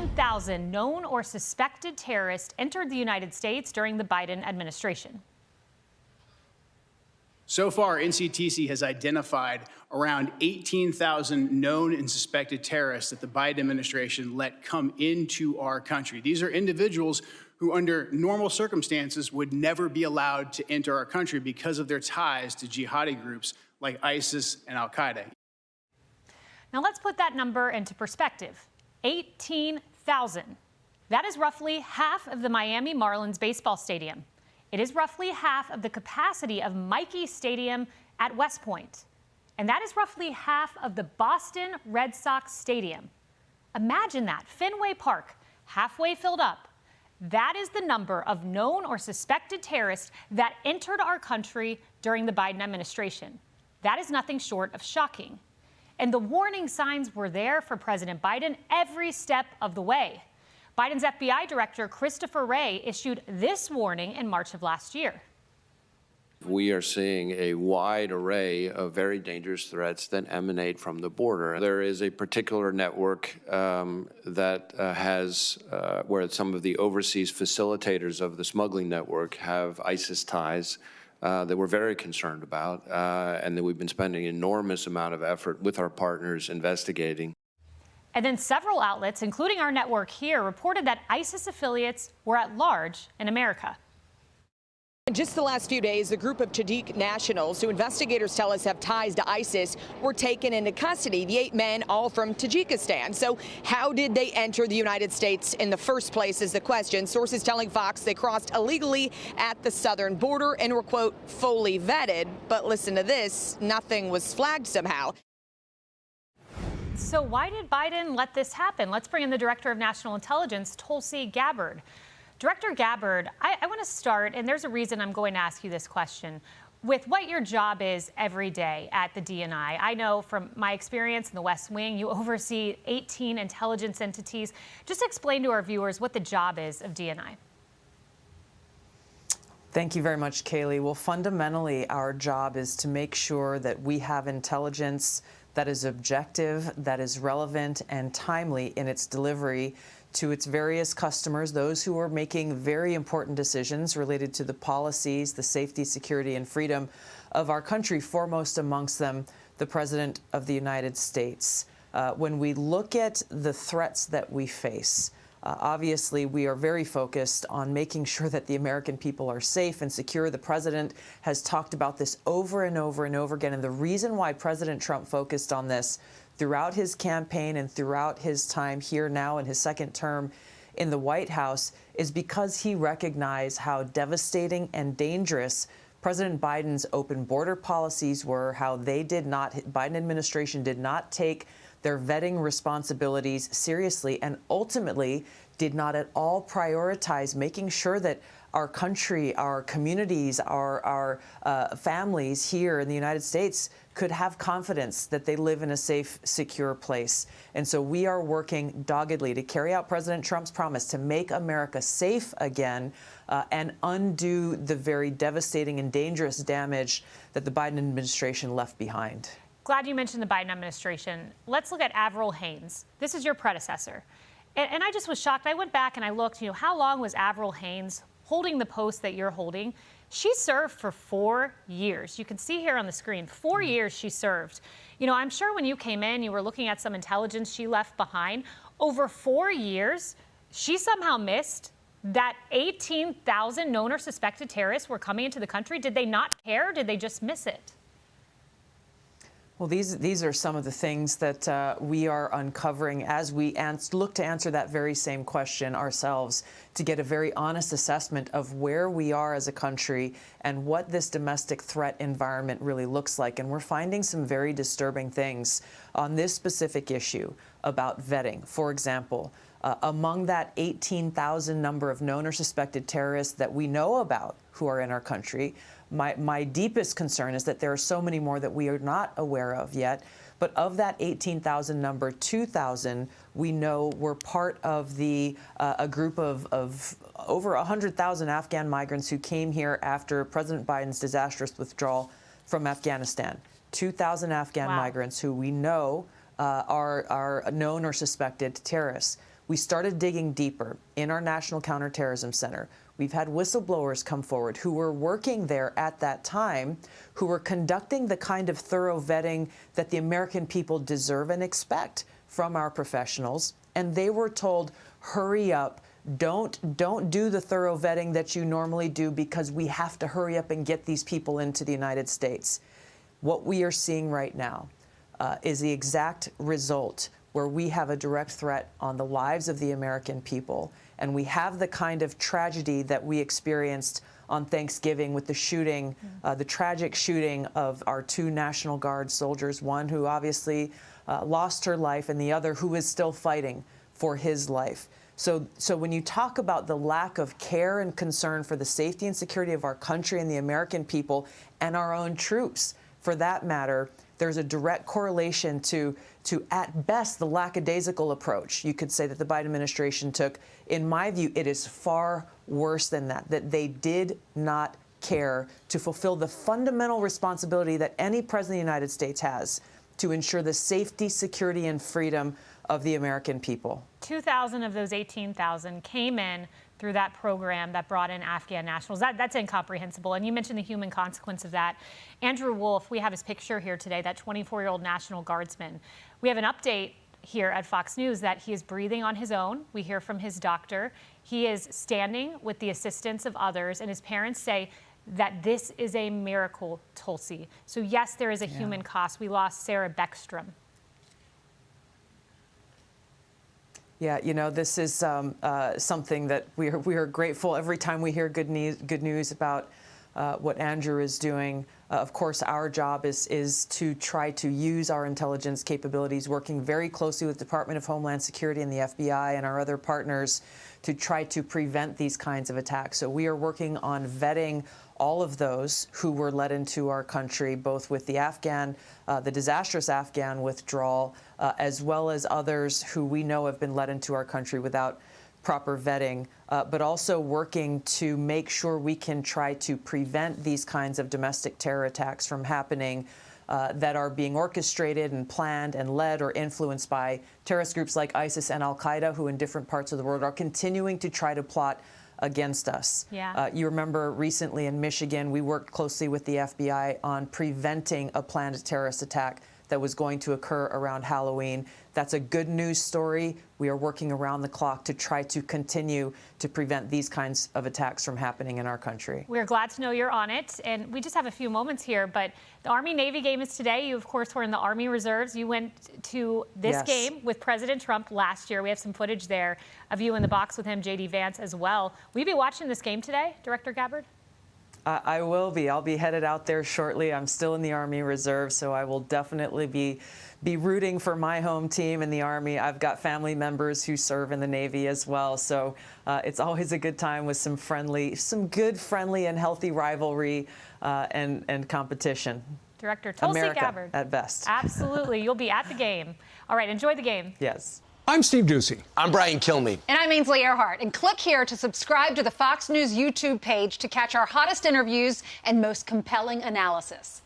18,000 known or suspected terrorists entered the United States during the Biden administration. So far, NCTC has identified around 18,000 known and suspected terrorists that the Biden administration let come into our country. These are individuals who, under normal circumstances, would never be allowed to enter our country because of their ties to jihadi groups like ISIS and al-Qaeda. Now let's put that number into perspective. 18,000. That is roughly half of the Miami Marlins baseball stadium. It is roughly half of the capacity of Michie Stadium at West Point. And that is roughly half of the Boston Red Sox Stadium. Imagine that, Fenway Park, halfway filled up. That is the number of known or suspected terrorists that entered our country during the Biden administration. That is nothing short of shocking. And the warning signs were there for President Biden every step of the way. Biden's FBI director, Christopher Wray, issued this warning in March of last year. We are seeing a wide array of very dangerous threats that emanate from the border. There is a particular network that has, where some of the overseas facilitators of the smuggling network have ISIS ties that we're very concerned about, and that we've been spending an enormous amount of effort with our partners investigating. And then several outlets, including our network here, reported that ISIS affiliates were at large in America. In just the last few days, a group of Tajik nationals who investigators tell us have ties to ISIS were taken into custody. The 8 men, all from Tajikistan. So how did they enter the United States in the first place is the question. Sources telling Fox they crossed illegally at the southern border and were, quote, fully vetted. But listen to this, nothing was flagged somehow. So why did Biden let this happen? Let's bring in the Director of National Intelligence, Tulsi Gabbard. Director Gabbard, I want to start, and there's a reason I'm going to ask you this question, with what your job is every day at the DNI. I know from my experience in the West Wing, you oversee 18 intelligence entities. Just explain to our viewers what the job is of DNI. Thank you very much, Kaylee. Well, fundamentally, our job is to make sure that we have intelligence that is objective, that is relevant and timely in its delivery to its various customers, those who are making very important decisions related to the policies, the safety, security, and freedom of our country, foremost amongst them, the President of the United States. When we look at the threats that we face, obviously, we are very focused on making sure that the American people are safe and secure. The president has talked about this over and over and over again. And the reason why President Trump focused on this throughout his campaign and throughout his time here now in his second term in the White House is because he recognized how devastating and dangerous President Biden's open border policies were, how they did not, Biden administration did not take their vetting responsibilities seriously, and ultimately did not at all prioritize making sure that our country, our communities, our families here in the United States could have confidence that they live in a safe, secure place. And so we are working doggedly to carry out President Trump's promise to make America safe again and undo the very devastating and dangerous damage that the Biden administration left behind. Glad you mentioned the Biden administration. Let's look at Avril Haines. This is your predecessor. And I just was shocked. I went back and I looked, how long was Avril Haines holding the post that you're holding? She served for 4 years. You can see here on the screen, 4 years she served. I'm sure when you came in, you were looking at some intelligence she left behind. Over 4 years, she somehow missed that 18,000 known or suspected terrorists were coming into the country. Did they not care? Did they just miss it? Well, these are some of the things that we are uncovering as we look to answer that very same question ourselves, to get a very honest assessment of where we are as a country and what this domestic threat environment really looks like. And we're finding some very disturbing things on this specific issue about vetting. For example, among that 18,000 number of known or suspected terrorists that we know about who are in our country, my deepest concern is that there are so many more that we are not aware of yet. But of that 18,000 number, 2,000 we know were part of a group of over 100,000 Afghan migrants who came here after President Biden's disastrous withdrawal from Afghanistan. 2,000 Afghan migrants who we know are known or suspected terrorists. we started digging deeper in our National Counterterrorism Center. We've had whistleblowers come forward who were working there at that time, who were conducting the kind of thorough vetting that the American people deserve and expect from our professionals. And they were told, hurry up, don't do the thorough vetting that you normally do, because we have to hurry up and get these people into the United States. What we are seeing right now is the exact result, where we have a direct threat on the lives of the American people. And we have the kind of tragedy that we experienced on Thanksgiving with the shooting, the tragic shooting of our 2 National Guard soldiers, one who obviously lost her life and the other who is still fighting for his life. So when you talk about the lack of care and concern for the safety and security of our country and the American people and our own troops, for that matter, there's a direct correlation to at best, the lackadaisical approach you could say that the Biden administration took. In my view, it is far worse than that they did not care to fulfill the fundamental responsibility that any president of the United States has to ensure the safety, security, and freedom of the American people. 2,000 of those 18,000 came in through that program that brought in Afghan nationals. That's incomprehensible. And you mentioned the human consequence of that. Andrew Wolf, we have his picture here today, that 24-year-old National Guardsman. We have an update here at Fox News that he is breathing on his own. We hear from his doctor. He is standing with the assistance of others, and his parents say that this is a miracle, Tulsi. So yes, there is a human cost. We lost Sarah Beckstrom. Yeah, you know, this is something that we are grateful every time we hear good news about what Andrew is doing. Of course, our job is to try to use our intelligence capabilities, working very closely with the Department of Homeland Security and the FBI and our other partners to try to prevent these kinds of attacks. So we are working on vetting all of those who were led into our country, both with the disastrous Afghan withdrawal, as well as others who we know have been led into our country without proper vetting, but also working to make sure we can try to prevent these kinds of domestic terror attacks from happening that are being orchestrated and planned and led or influenced by terrorist groups like ISIS and al-Qaeda, who in different parts of the world are continuing to try to plot against us. Yeah. You remember recently in Michigan, we worked closely with the FBI on preventing a planned terrorist attack that was going to occur around Halloween. That's a good news story. We are working around the clock to try to continue to prevent these kinds of attacks from happening in our country. We're glad to know you're on it. And we just have a few moments here, but the Army-Navy game is today. You, of course, were in the Army Reserves. You went to this game with President Trump last year. We have some footage there of you in the box with him, J.D. Vance, as well. Will you be watching this game today, Director Gabbard? I will be. I'll be headed out there shortly. I'm still in the Army Reserve, so I will definitely be rooting for my home team in the Army. I've got family members who serve in the Navy as well, so it's always a good time with some good, friendly, and healthy rivalry and competition. Director Tulsi America, Gabbard. At best. Absolutely. You'll be at the game. All right, enjoy the game. Yes. I'm Steve Ducey. I'm Brian Kilmeade. And I'm Ainsley Earhart. And click here to subscribe to the Fox News YouTube page to catch our hottest interviews and most compelling analysis.